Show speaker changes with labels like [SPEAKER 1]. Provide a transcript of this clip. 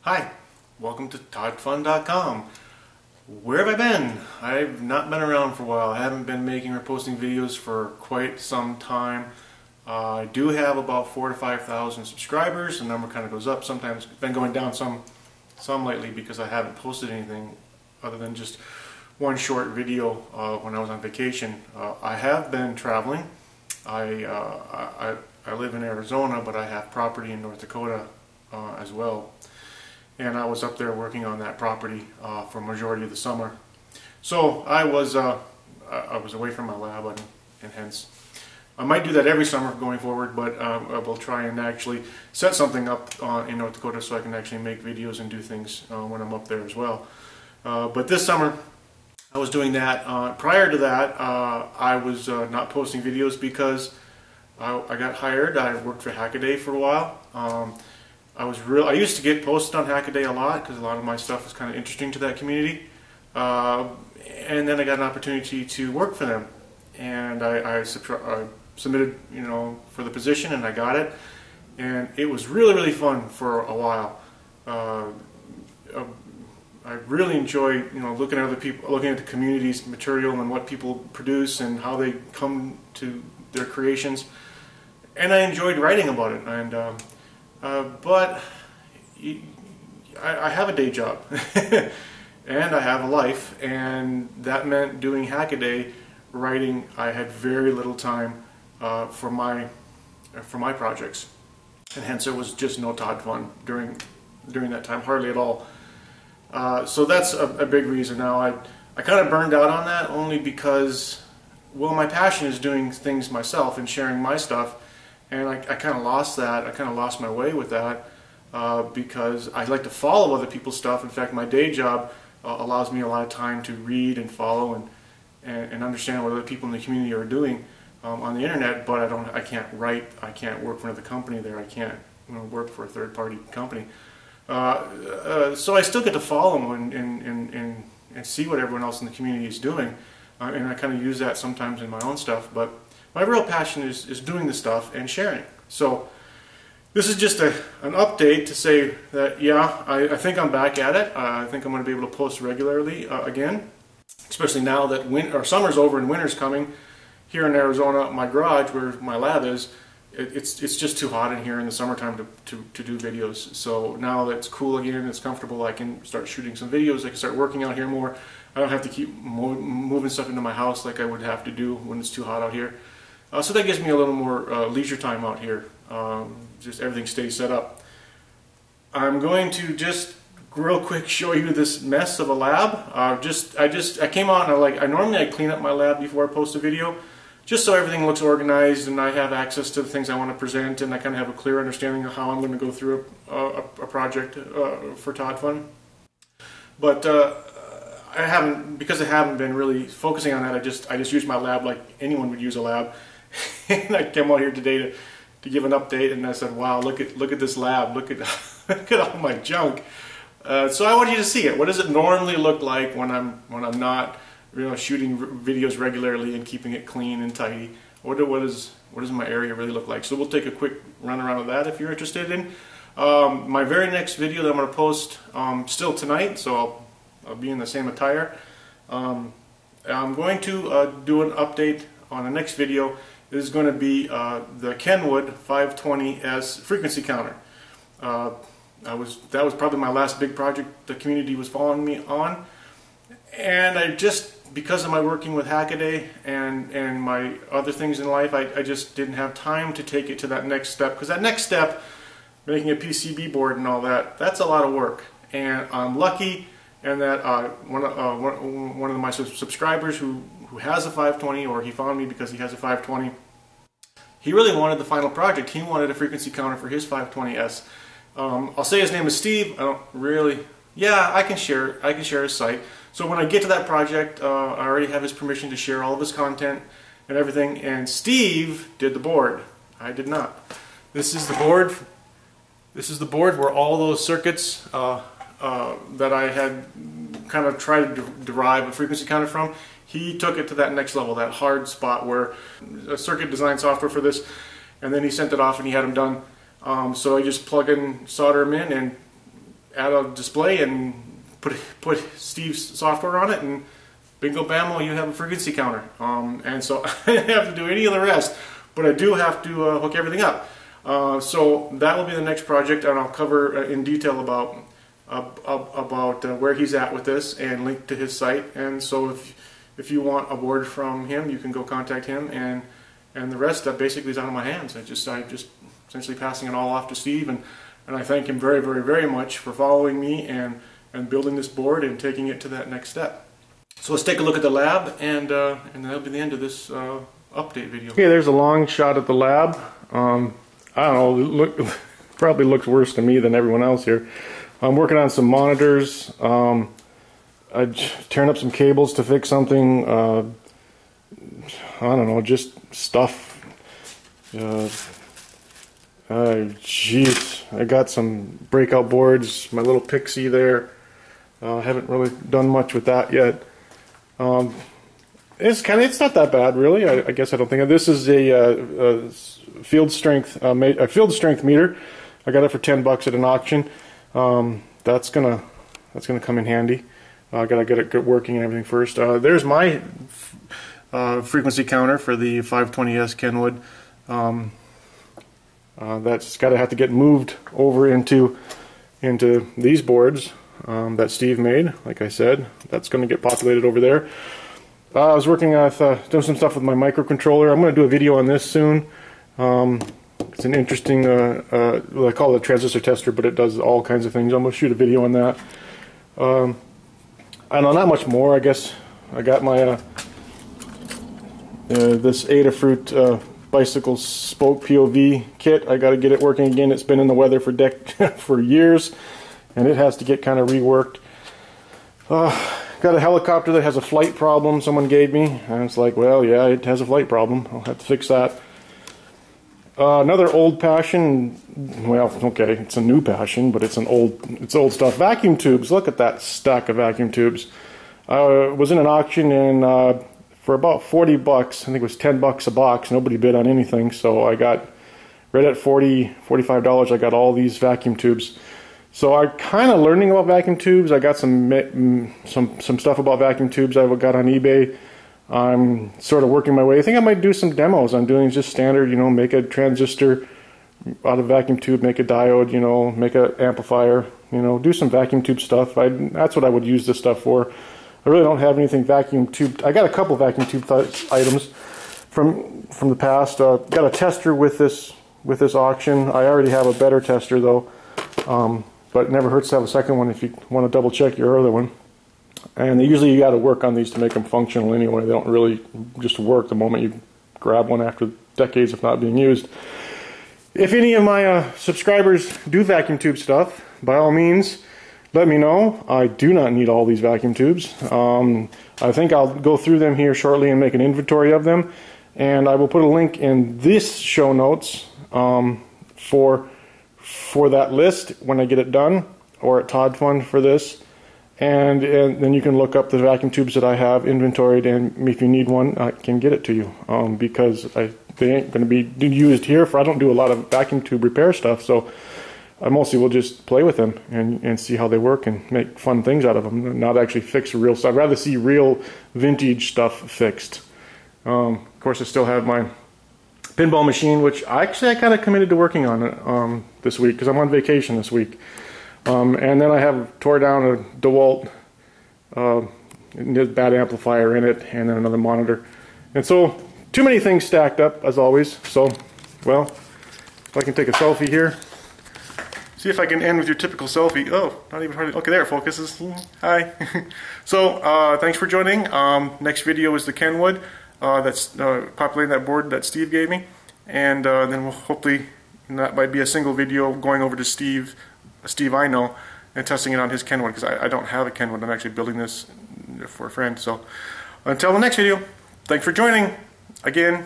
[SPEAKER 1] Hi, welcome to ToddFun.com. Where have I been? I've not been around for a while. I haven't been making or posting videos for quite some time. I do have about 4,000 to 5,000 subscribers. The number kind of goes up. Sometimes it's been going down some lately because I haven't posted anything other than just one short video when I was on vacation. I have been traveling. I live in Arizona, but I have property in North Dakota as well. And I was up there working on that property for a majority of the summer. So I was away from my lab, and hence I might do that every summer going forward, but I will try and actually set something up in North Dakota so I can actually make videos and do things when I'm up there as well. But this summer I was doing that. Prior to that, I was not posting videos because I got hired. I worked for Hackaday for a while. I used to get posted on Hackaday a lot because a lot of my stuff was kind of interesting to that community. And then I got an opportunity to work for them, and I submitted, for the position, and I got it. And it was really fun for a while. I really enjoy, looking at other people, looking at the community's material and what people produce and how they come to their creations. And I enjoyed writing about it. And but I have a day job and I have a life, and that meant doing Hackaday writing. I had very little time for my projects, and hence there was just no Todd Fun during that time, hardly at all. So that's a big reason. Now I kind of burned out on that only because, well, my passion is doing things myself and sharing my stuff. And I kind of lost that. I kind of lost my way with that because I like to follow other people's stuff. In fact, my day job allows me a lot of time to read and follow and understand what other people in the community are doing on the internet. But I can't write. I can't work for another company there. I can't work for a third-party company. So I still get to follow them and see what everyone else in the community is doing. And I kind of use that sometimes in my own stuff. But my real passion is doing the stuff and sharing. So this is just an update to say that, yeah, I think I'm back at it. I think I'm going to be able to post regularly again, especially now that summer's over and winter's coming. Here in Arizona, my garage where my lab is, it's just too hot in here in the summertime to do videos. So now that it's cool again, it's comfortable, I can start shooting some videos. I can start working out here more. I don't have to keep moving stuff into my house like I would have to do when it's too hot out here. So that gives me a little more leisure time out here. Just everything stays set up. I'm going to just real quick show you this mess of a lab. I came out and I normally clean up my lab before I post a video, just so everything looks organized and I have access to the things I want to present, and I kind of have a clear understanding of how I'm going to go through a project for Todd Fun. But because I haven't been really focusing on that, I just use my lab like anyone would use a lab. And I came out here today to give an update, and I said, "Wow, look at this lab! Look at all my junk." So I want you to see it. What does it normally look like when I'm not shooting videos regularly and keeping it clean and tidy? What does my area really look like? So we'll take a quick run around of that if you're interested in. My very next video that I'm going to post still tonight, so I'll be in the same attire. I'm going to do an update on the next video. This is going to be the Kenwood 520S frequency counter. That was probably my last big project the community was following me on, and because of my working with Hackaday and my other things in life, I just didn't have time to take it to that next step, because that next step, making a PCB board and all that, that's a lot of work. And I'm lucky in that one of my subscribers who has a 520, or he found me because he has a 520, he really wanted the final project. He wanted a frequency counter for his 520S. I'll say his name is Steve. I don't really, yeah, I can share his site. So when I get to that project, I already have his permission to share all of his content and everything. And Steve did the board. I did not. This is the board. This is the board where all those circuits that I had kind of tried to derive a frequency counter from, he took it to that next level, that hard spot where a circuit design software for this, and then he sent it off and he had them done. So I just plug in, solder them in, and add a display and put Steve's software on it, and bingo bammo, you have a frequency counter. And so I didn't have to do any of the rest, but I do have to hook everything up. So that will be the next project, and I'll cover in detail about where he's at with this and link to his site. And so if you want a board from him, you can go contact him, and the rest basically is out of my hands. I just essentially passing it all off to Steve, and I thank him very, very, very much for following me and building this board and taking it to that next step. So let's take a look at the lab, and that'll be the end of this update video. Okay, there's a long shot at the lab. I don't know, probably looks worse to me than everyone else here. I'm working on some monitors. I'm tearing up some cables to fix something. I don't know, just stuff. Jeez, I got some breakout boards, my little Pixie there. Haven't really done much with that yet. It's not that bad, really. I guess I don't think this is a field strength meter. I got it for $10 at an auction. That's gonna come in handy. I gotta get it working and everything first. There's my frequency counter for the 520S Kenwood. That's gotta have to get moved over into these boards that Steve made. Like I said, that's gonna get populated over there. I was working with doing some stuff with my microcontroller. I'm gonna do a video on this soon. It's an interesting, well, I call it a transistor tester, but it does all kinds of things. I'm going to shoot a video on that. I don't know, not much more, I guess. I got my this Adafruit bicycle spoke POV kit. I got to get it working again. It's been in the weather for for years, and it has to get kind of reworked. Got a helicopter that has a flight problem someone gave me, and it's like, well, yeah, it has a flight problem. I'll have to fix that. Another old passion, well, okay, it's a new passion, but it's old stuff. Vacuum tubes. Look at that stack of vacuum tubes. I was in an auction, and for about $40, I think it was $10 a box. Nobody bid on anything, so I got right at $45. I got all these vacuum tubes. So I'm kind of learning about vacuum tubes. I got some stuff about vacuum tubes I got on eBay. I'm sort of working my way. I think I might do some demos. I'm doing just standard, make a transistor out of a vacuum tube, make a diode, make an amplifier, do some vacuum tube stuff. That's what I would use this stuff for. I really don't have anything vacuum tube. I got a couple vacuum tube items from the past. Got a tester with this auction. I already have a better tester though, but it never hurts to have a second one if you want to double check your other one. And usually you got to work on these to make them functional anyway. They don't really just work the moment you grab one after decades of not being used. If any of my subscribers do vacuum tube stuff, by all means, let me know. I do not need all these vacuum tubes. I think I'll go through them here shortly and make an inventory of them. And I will put a link in this show notes for that list when I get it done, or at Todd Fund for this. And then you can look up the vacuum tubes that I have inventoried, and if you need one, I can get it to you, because they ain't going to be used here. I don't do a lot of vacuum tube repair stuff, so I mostly will just play with them and see how they work and make fun things out of them, not actually fix real stuff. I'd rather see real vintage stuff fixed. Of course, I still have my pinball machine, which I kind of committed to working on this week because I'm on vacation this week. And then I have tore down a DeWalt bad amplifier in it, and then another monitor. And so, too many things stacked up, as always. So, well, if I can take a selfie here. See if I can end with your typical selfie. Oh, not even hard to, okay, there it focuses. Hi. So, thanks for joining. Next video is the Kenwood. That's populating that board that Steve gave me. And then we'll hopefully, that might be a single video going over to Steve I know, and testing it on his Kenwood, because I don't have a Kenwood. I'm actually building this for a friend. So until the next video, thanks for joining again.